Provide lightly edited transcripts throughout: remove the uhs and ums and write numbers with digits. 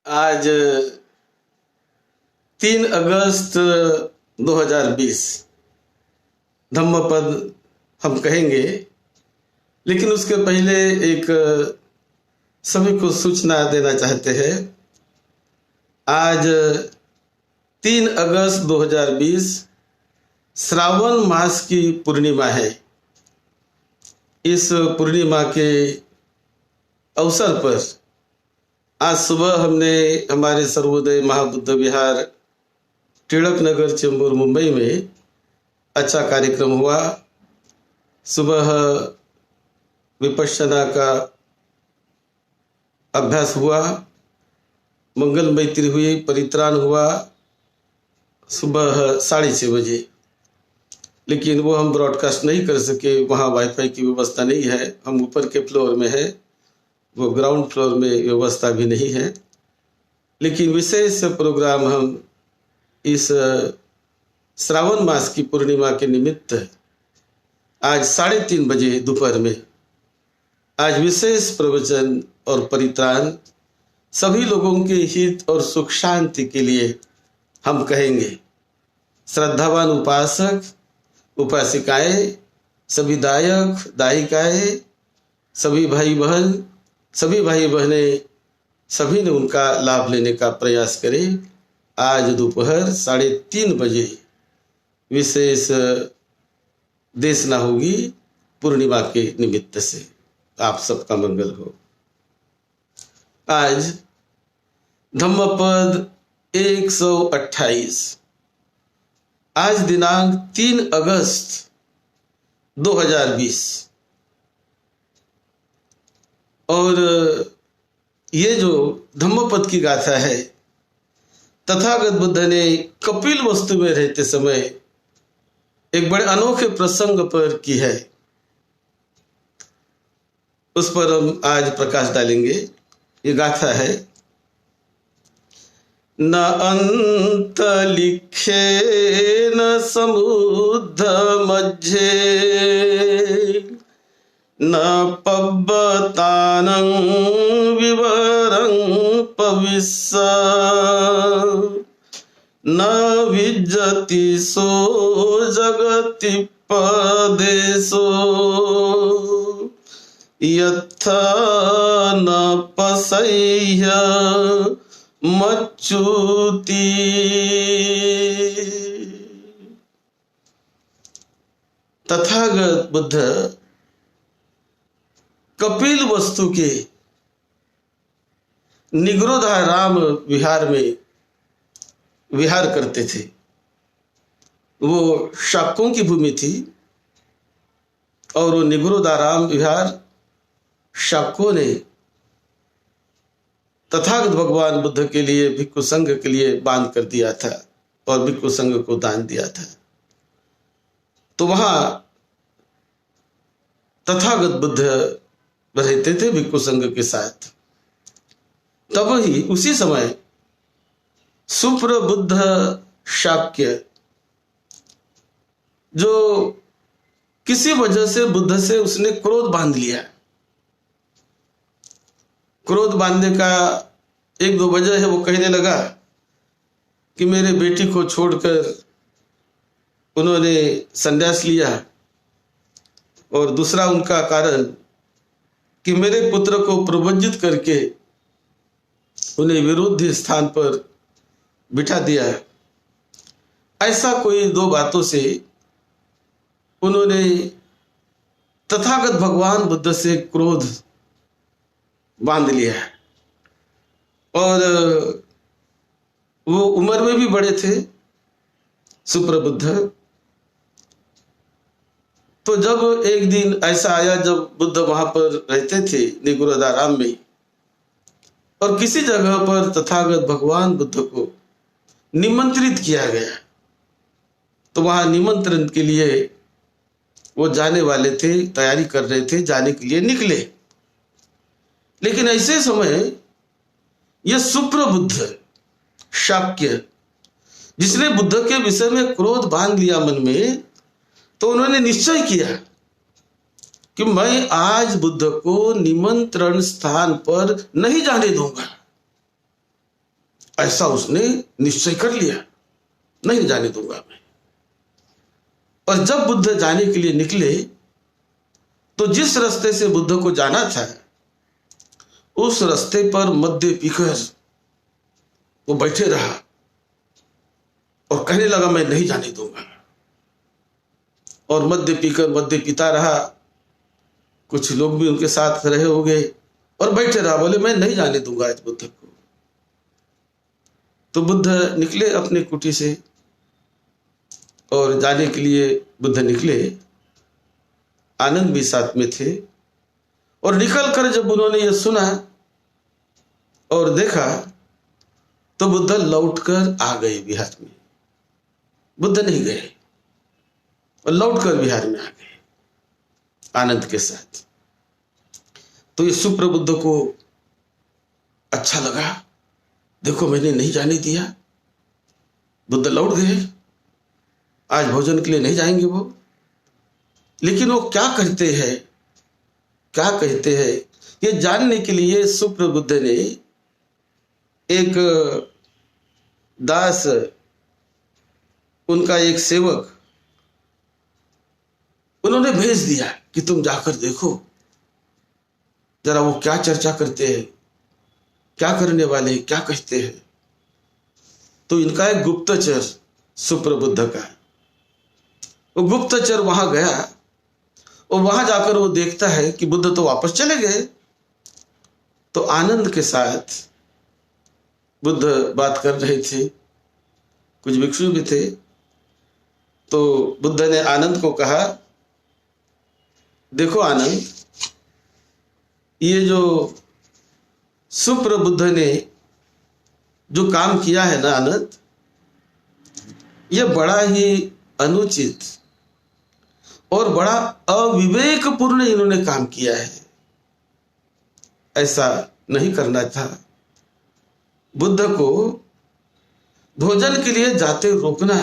आज 3 अगस्त 2020 धम्मपद हम कहेंगे, लेकिन उसके पहले एक सभी को सूचना देना चाहते हैं। आज 3 अगस्त 2020 श्रावण मास की पूर्णिमा है। इस पूर्णिमा के अवसर पर आज सुबह हमने हमारे सर्वोदय महाबुद्ध विहार टिळक नगर चेंबूर मुंबई में अच्छा कार्यक्रम हुआ। सुबह विपश्यना का अभ्यास हुआ, मंगल मैत्री हुई, परित्राण हुआ सुबह 6:30 बजे। लेकिन वो हम ब्रॉडकास्ट नहीं कर सके, वहाँ वाईफाई की व्यवस्था नहीं है। हम ऊपर के फ्लोर में है, वो ग्राउंड फ्लोर में व्यवस्था भी नहीं है। लेकिन विशेष प्रोग्राम हम इस श्रावण मास की पूर्णिमा के निमित्त आज 3:30 बजे दोपहर में आज विशेष प्रवचन और परित्राण सभी लोगों के हित और सुख शांति के लिए हम कहेंगे। श्रद्धावान उपासक उपासिकाएं, सभी दायक दायिकाएं, सभी भाई बहनें सभी ने उनका लाभ लेने का प्रयास करें। आज दोपहर 3:30 बजे विशेष देशना होगी पूर्णिमा के निमित्त से। आप सबका मंगल हो। आज धम्मपद 128, आज दिनांक 3 अगस्त 2020। और ये जो धम्मपद की गाथा है, तथागत बुद्ध ने कपिल वस्तु में रहते समय एक बड़े अनोखे प्रसंग पर की है। उस पर हम आज प्रकाश डालेंगे। ये गाथा है। न अंत लिखे न समुद्र मध्य, न पब्बतानं विवरं पविस्स, न विज्जति सो जगति पदेशो, यथा न पसह्य मच्युति। तथागत बुद्ध कपिल वस्तु के निगरोधाराम विहार में विहार करते थे। वो शाक्यों की भूमि थी और वो निगरोधाराम विहार शाक्यों ने तथागत भगवान बुद्ध के लिए भिक्षु संघ के लिए बांध कर दिया था और भिक्षु संघ को दान दिया था। तो वहां तथागत बुद्ध रहते थे भिक्षु संघ के साथ। तब ही उसी समय सुप्रबुद्ध शाक्य, जो किसी वजह से बुद्ध से उसने क्रोध बांध लिया। क्रोध बांधने का 1-2 वजह है। वो कहने लगा कि मेरे बेटी को छोड़कर उन्होंने संन्यास लिया, और दूसरा उनका कारण कि मेरे पुत्र को प्रवज्जित करके उन्हें विरुद्ध स्थान पर बिठा दिया। ऐसा कोई 2 बातों से उन्होंने तथागत भगवान बुद्ध से क्रोध बांध लिया। और वो उम्र में भी बड़े थे सुप्रबुद्ध। तो जब एक दिन ऐसा आया जब बुद्ध वहां पर रहते थे निगरोधाराम में, और किसी जगह पर तथागत भगवान बुद्ध को निमंत्रित किया गया, तो वहां निमंत्रण के लिए वो जाने वाले थे, तैयारी कर रहे थे, जाने के लिए निकले। लेकिन ऐसे समय यह सुप्रबुद्ध शाक्य, जिसने बुद्ध के विषय में क्रोध बांध लिया मन में, तो उन्होंने निश्चय किया कि मैं आज बुद्ध को निमंत्रण स्थान पर नहीं जाने दूंगा। ऐसा उसने निश्चय कर लिया, नहीं जाने दूंगा मैं। और जब बुद्ध जाने के लिए निकले तो जिस रास्ते से बुद्ध को जाना था उस रास्ते पर मद्य पीकर वो बैठे रहा और कहने लगा मैं नहीं जाने दूंगा। और मद्य पीकर मद्य पीता रहा, कुछ लोग भी उनके साथ रहे होंगे और बैठे रहा, बोले मैं नहीं जाने दूंगा आज बुद्ध को। तो बुद्ध निकले अपने कुटी से और जाने के लिए बुद्ध निकले। आनंद भी साथ में थे और निकल कर जब उन्होंने ये सुना और देखा तो बुद्ध लौटकर आ गए बिहार में। बुद्ध नहीं गए और लौटकर बिहार में आ गए आनंद के साथ। तो ये सुप्रबुद्ध को अच्छा लगा, देखो मैंने नहीं जाने दिया, बुद्ध लौट गए, आज भोजन के लिए नहीं जाएंगे वो। लेकिन वो क्या कहते हैं ये जानने के लिए सुप्रबुद्ध ने एक दास, उनका एक सेवक उन्होंने भेज दिया कि तुम जाकर देखो जरा वो क्या चर्चा करते हैं, क्या करने वाले हैं, क्या कहते हैं। तो इनका एक गुप्तचर सुप्रबुद्ध का, वो गुप्तचर वहां गया और वहां जाकर वो देखता है कि बुद्ध तो वापस चले गए। तो आनंद के साथ बुद्ध बात कर रहे थे, कुछ भिक्षु भी थे। तो बुद्ध ने आनंद को कहा, देखो आनंद, ये जो सुप्रबुद्ध ने जो काम किया है ना आनंद, ये बड़ा ही अनुचित और बड़ा अविवेकपूर्ण इन्होंने काम किया है, ऐसा नहीं करना था। बुद्ध को भोजन के लिए जाते रोकना,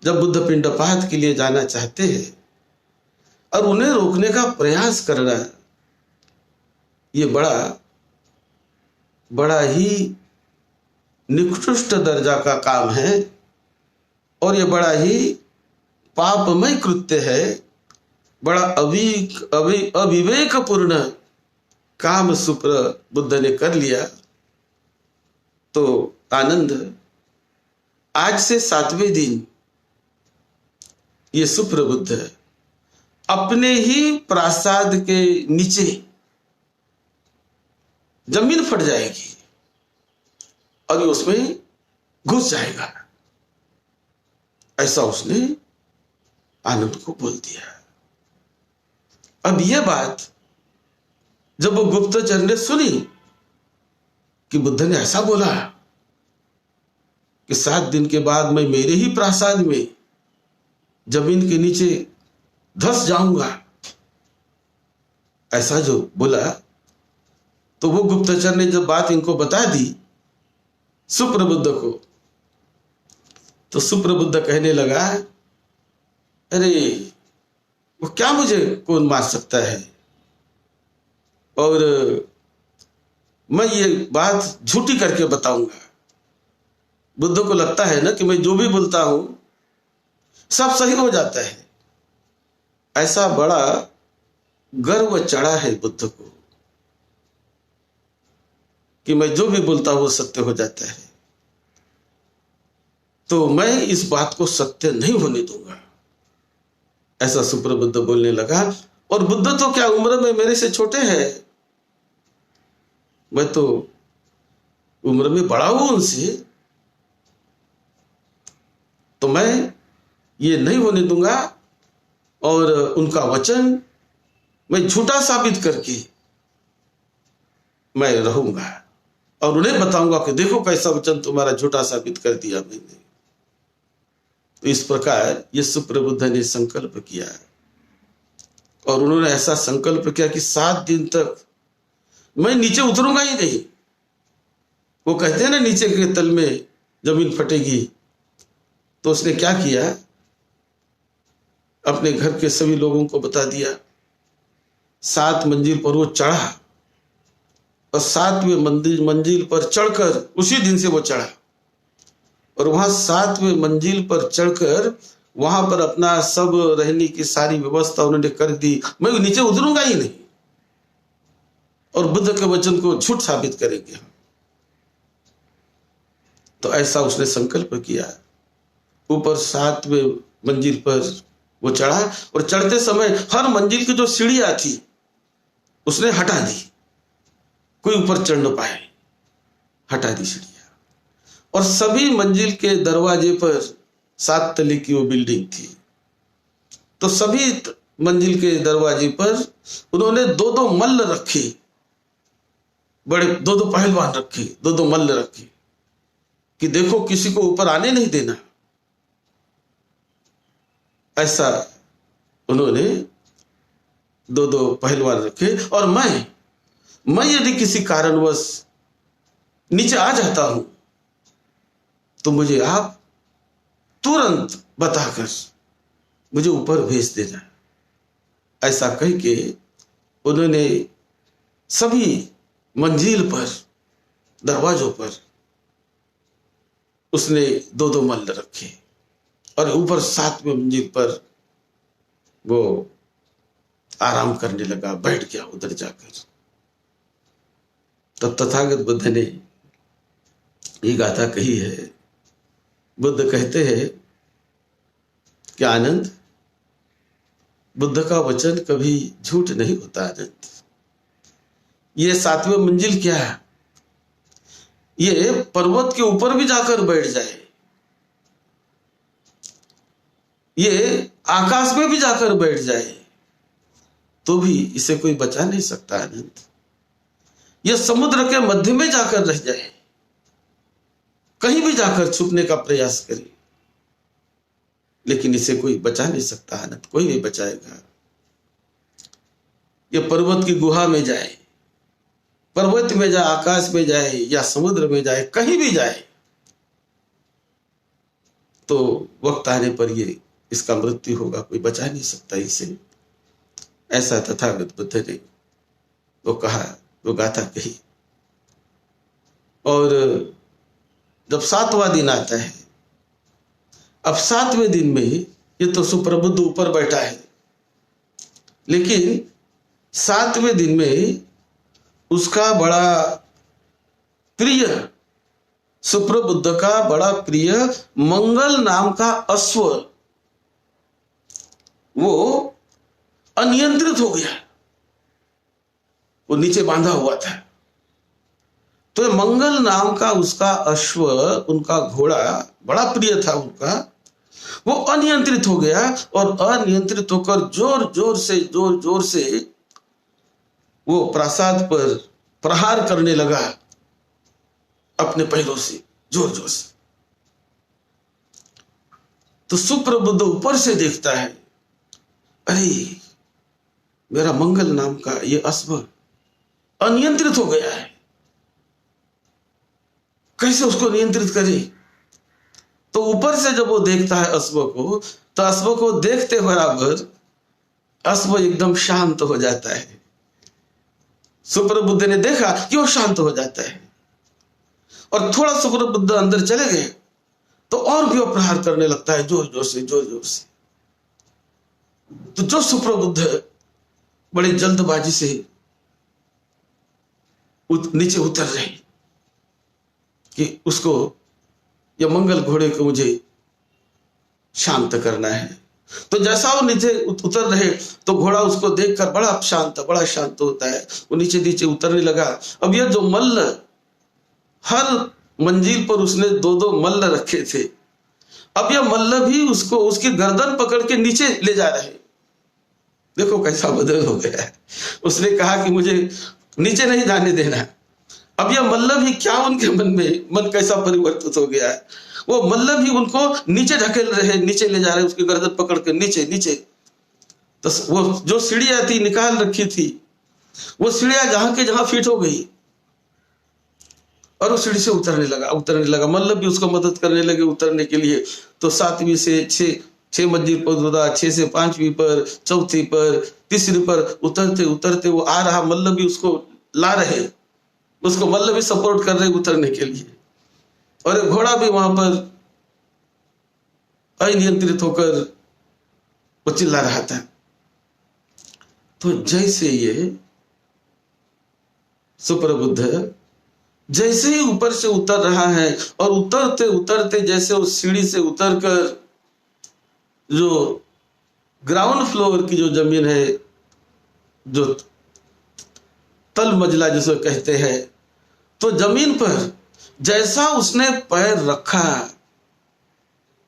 जब बुद्ध पिंडपात के लिए जाना चाहते हैं और उन्हें रोकने का प्रयास करना, ये बड़ा ही निकृष्ट दर्जा का काम है और ये बड़ा ही पापमय कृत्य है, बड़ा अविवेकपूर्ण काम सुप्रबुद्ध ने कर लिया। तो आनंद, आज से 7वें दिन ये सुप्रबुद्ध अपने ही प्रासाद के नीचे जमीन फट जाएगी और ये उसमें घुस जाएगा, ऐसा उसने आनंद को बोल दिया। अब यह बात जब वो गुप्तचर ने सुनी कि बुद्ध ने ऐसा बोला कि 7 दिन के बाद मैं मेरे ही प्रासाद में जमीन के नीचे धंस जाऊंगा, ऐसा जो बोला, तो वो गुप्तचर ने जब बात इनको बता दी सुप्रबुद्ध को, तो सुप्रबुद्ध कहने लगा, अरे वो क्या, मुझे कौन मार सकता है, और मैं ये बात झूठी करके बताऊंगा। बुद्ध को लगता है ना कि मैं जो भी बोलता हूं सब सही हो जाता है, ऐसा बड़ा गर्व चढ़ा है बुद्ध को कि मैं जो भी बोलता हूं वो सत्य हो जाता है। तो मैं इस बात को सत्य नहीं होने दूंगा, ऐसा सुप्रबुद्ध बोलने लगा। और बुद्ध तो क्या उम्र में मेरे से छोटे हैं, मैं तो उम्र में बड़ा हूं उनसे, तो मैं ये नहीं होने दूंगा और उनका वचन मैं झूठा साबित करके मैं रहूंगा और उन्हें बताऊंगा कि देखो कैसा वचन तुम्हारा झूठा साबित कर दिया मैंने। तो इस प्रकार ये सुप्रबुद्ध ने संकल्प किया और उन्होंने ऐसा संकल्प किया कि 7 दिन तक मैं नीचे उतरूंगा ही नहीं। वो कहते हैं ना नीचे के तल में जमीन फटेगी, तो उसने क्या किया, अपने घर के सभी लोगों को बता दिया, 7 मंजिल पर वो चढ़ा और 7वें मंजिल पर चढ़कर उसी दिन से वो चढ़ा, और वहां 7वें मंजिल पर चढ़कर वहां पर अपना सब रहने की सारी व्यवस्था उन्होंने कर दी। मैं नीचे उतरूंगा ही नहीं, और बुद्ध के वचन को झूठ साबित करेंगे। तो ऐसा उसने संकल्प किया। ऊपर 7वें मंजिल पर वो चढ़ा, और चढ़ते समय हर मंजिल की जो सीढ़ियां थी उसने हटा दी, कोई ऊपर चढ़ न पाए, हटा दी सीढ़ियां। और सभी मंजिल के दरवाजे पर 7 तले की वो बिल्डिंग थी, तो सभी मंजिल के दरवाजे पर उन्होंने 2-2 मल्ल रखे, बड़े 2-2 पहलवान रखे, 2-2 मल्ल रखे कि देखो किसी को ऊपर आने नहीं देना। ऐसा उन्होंने 2-2 पहलवान रखे। और मैं यदि किसी कारणवश नीचे आ जाता हूं तो मुझे आप तुरंत बताकर मुझे ऊपर भेज देना। ऐसा कह के उन्होंने सभी मंजिल पर, दरवाजों पर उसने 2-2 मल्ल रखे, और ऊपर 7वें मंजिल पर वो आराम करने लगा, बैठ गया उधर जाकर। तब तथागत बुद्ध ने ये गाथा कही है। बुद्ध कहते हैं कि आनंद, बुद्ध का वचन कभी झूठ नहीं होता। आनंद, ये 7वें मंजिल क्या है? ये पर्वत के ऊपर भी जाकर बैठ जाए, ये आकाश में भी जाकर बैठ जाए, तो भी इसे कोई बचा नहीं सकता। आनंद, ये समुद्र के मध्य में जाकर रह जाए, कहीं भी जाकर छुपने का प्रयास करे, लेकिन इसे कोई बचा नहीं सकता। आनंद, कोई नहीं बचाएगा। ये पर्वत की गुहा में जाए, पर्वत में जाए, आकाश में जाए, या समुद्र में जाए, कहीं भी जाए, तो वक्त आने पर ये इसका मृत्यु होगा, कोई बचा नहीं सकता इसे। ऐसा तथागत बुद्ध ने वो कहा, वो गाथा कही। और जब 7वां दिन आता है, अब 7वें दिन में ये तो सुप्रबुद्ध ऊपर बैठा है, लेकिन 7वें दिन में उसका बड़ा प्रिय, सुप्रबुद्ध का बड़ा प्रिय मंगल नाम का अश्व वो अनियंत्रित हो गया। वो नीचे बांधा हुआ था, तो मंगल नाम का उसका अश्व, उनका घोड़ा बड़ा प्रिय था उनका, वो अनियंत्रित हो गया, और अनियंत्रित होकर जोर जोर से वो प्रासाद पर प्रहार करने लगा अपने पैरों से, जोर जोर से। तो सुप्रबुद्ध ऊपर से देखता है, अरे मेरा मंगल नाम का ये अश्व अनियंत्रित हो गया है, कैसे उसको नियंत्रित करे? तो ऊपर से जब वो देखता है अश्व को, तो अश्व को देखते बराबर अश्व एकदम शांत हो जाता है। सुप्रबुद्ध ने देखा कि वो शांत हो जाता है, और थोड़ा सुप्रबुद्ध अंदर चले गए तो और भी वो प्रहार करने लगता है, जोर जोर से। तो जो सुप्रबुद्ध बड़ी जल्दबाजी से नीचे उतर रहे कि उसको, या मंगल घोड़े को मुझे शांत करना है, तो जैसा वो नीचे उतर रहे तो घोड़ा उसको देखकर बड़ा शांत होता है, वो नीचे उतरने लगा। अब ये जो मल्ल, हर मंजिल पर उसने 2-2 मल्ल रखे थे, अब ये मल्ल भी उसको उसकी गर्दन पकड़ के नीचे ले जा रहे। देखो कैसा बदल हो गया है। उसने कहा कि मुझे नीचे नहीं जाने देना, अब यह मल्ल भी क्या, उनके मन कैसा परिवर्तित हो गया है। वो मल्ल भी उनको नीचे ढकेल रहे, नीचे ले जा रहे, उसकी गर्दन पकड़ के नीचे। तो वो जो सीढ़ियां थी निकाल रखी थी, वो सीढ़ियां जहां के जहां फिट हो गई, और वो सीढ़ी से उतरने लगा। मल्ल भी उसको मदद करने लगे उतरने के लिए। तो 7वीं से 6 मंजिल पर उतरा, 6 से 5वीं पर, 4थी पर, 3री पर उतरते वो आ रहा, मल्ल भी उसको ला रहे। उसको मल्ल भी सपोर्ट कर रहे उतरने के लिए, और एक घोड़ा भी वहां पर अनियंत्रित होकर वो चिल्ला रहा था। तो जैसे ये सुप्रबुद्ध जैसे ही ऊपर से उतर रहा है, और उतरते उतरते जैसे उस सीढ़ी से उतरकर जो ग्राउंड फ्लोर की जो जमीन है, जो तल मंजिला जिसे कहते हैं, तो जमीन पर जैसा उसने पैर रखा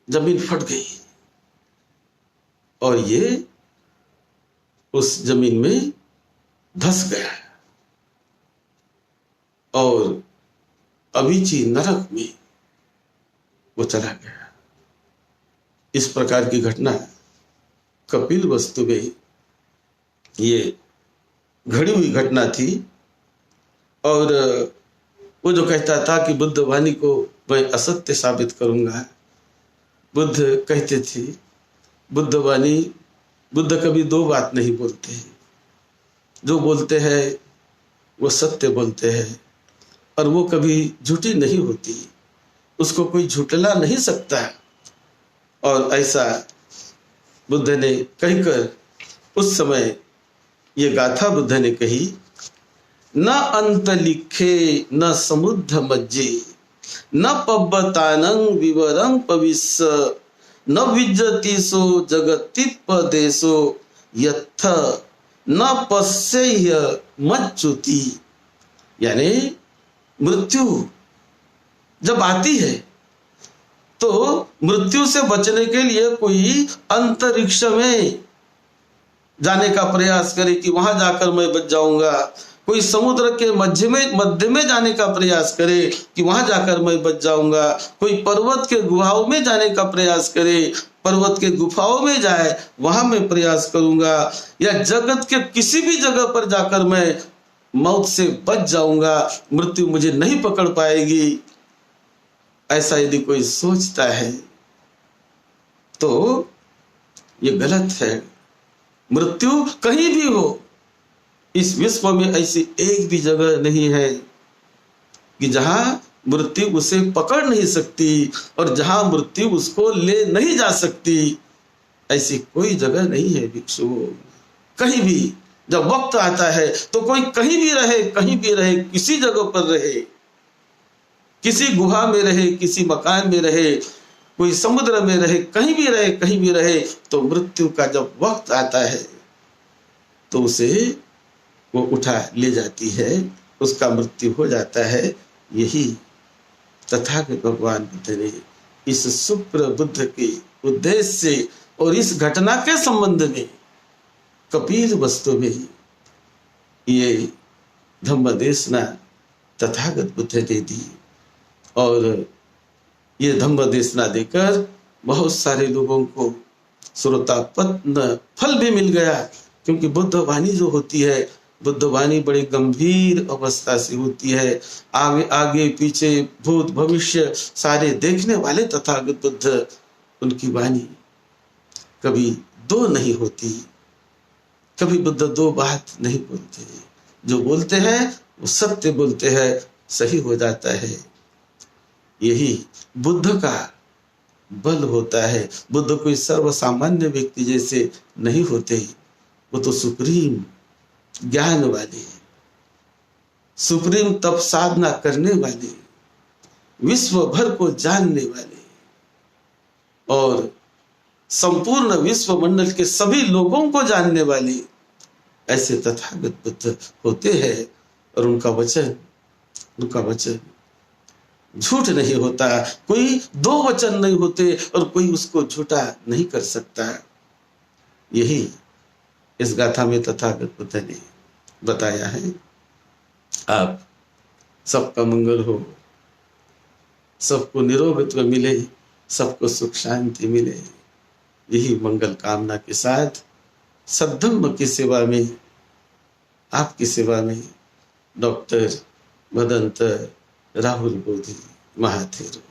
जमीन फट गई और ये उस जमीन में धंस गया और अविची नरक में वो चला गया। इस प्रकार की घटना कपिल वस्तु में ये घड़ी हुई घटना थी। और वो जो कहता था कि बुद्ध वाणी को मैं असत्य साबित करूंगा, बुद्ध कहते थे बुद्ध वाणी, बुद्ध कभी दो बात नहीं बोलते हैं, जो बोलते हैं वो सत्य बोलते हैं और वो कभी झूठी नहीं होती, उसको कोई झूठला नहीं सकता। और ऐसा बुद्ध ने कहकर उस समय ये गाथा बुद्ध ने कही, न अंत लिखे न समुद्र मज्जे न पब्बतानं विवरं पविस्स न विज्जति सो जगतिपदेशो यथ न पश्येय मच्युति। यानी मृत्यु जब आती है तो मृत्यु से बचने के लिए कोई अंतरिक्ष में जाने का प्रयास करे कि वहां जाकर मैं बच जाऊंगा, कोई समुद्र के मध्य में जाने का प्रयास करे कि वहां जाकर मैं बच जाऊंगा, कोई पर्वत के गुफाओं में जाने का प्रयास करे, पर्वत के गुफाओं में जाए वहां मैं प्रयास करूंगा, या जगत के किसी भी जगह पर जाकर मैं मौत से बच जाऊंगा, मृत्यु मुझे नहीं पकड़ पाएगी। ऐसा यदि कोई सोचता है तो ये गलत है। मृत्यु कहीं भी हो, इस विश्व में ऐसी एक भी जगह नहीं है कि जहां मृत्यु उसे पकड़ नहीं सकती और जहां मृत्यु उसको ले नहीं जा सकती। ऐसी कोई जगह नहीं है भिक्षु। कहीं भी जब वक्त आता है तो कोई कहीं भी रहे, किसी जगह पर रहे, किसी गुहा में रहे, किसी मकान में रहे, कोई समुद्र में रहे, कहीं भी रहे, तो मृत्यु का जब वक्त आता है तो उसे वो उठा ले जाती है, उसका मृत्यु हो जाता है। यही तथागत भगवान बुद्ध ने इस सुप्रबुद्ध के उद्देश्य से और इस घटना के संबंध में कपिल वस्तु में ये धम्म देशना तथागत बुद्ध ने दी। और ये धम्म देशना देकर बहुत सारे लोगों को श्रोतापन्न फल भी मिल गया, क्योंकि बुद्ध वाणी जो होती है, बुद्ध वाणी बड़ी गंभीर अवस्था से होती है। आगे आगे पीछे भूत भविष्य सारे देखने वाले तथागत बुद्ध, उनकी वाणी कभी दो नहीं होती, कभी बुद्ध दो बात नहीं बोलते, जो बोलते हैं वो सत्य बोलते हैं, सही हो जाता है। यही बुद्ध का बल होता है। बुद्ध कोई सर्वसामान्य व्यक्ति जैसे नहीं होते, वो तो सुप्रीम ज्ञान वाले, सुप्रीम तप साधना करने वाले, विश्व भर को जानने वाले और संपूर्ण विश्व मंडल के सभी लोगों को जानने वाले ऐसे तथागत बुद्ध होते हैं। और उनका वचन झूठ नहीं होता, कोई दो वचन नहीं होते और कोई उसको झूठा नहीं कर सकता। यही इस गाथा में तथागत बुद्ध ने बताया है। आप सबका मंगल हो, सबको निरोगत्व मिले, सबको सुख शांति मिले, यही मंगल कामना के साथ सद्धम्म की सेवा में, आपकी सेवा में डॉक्टर भदंत राहुल बोधी महाथेरो।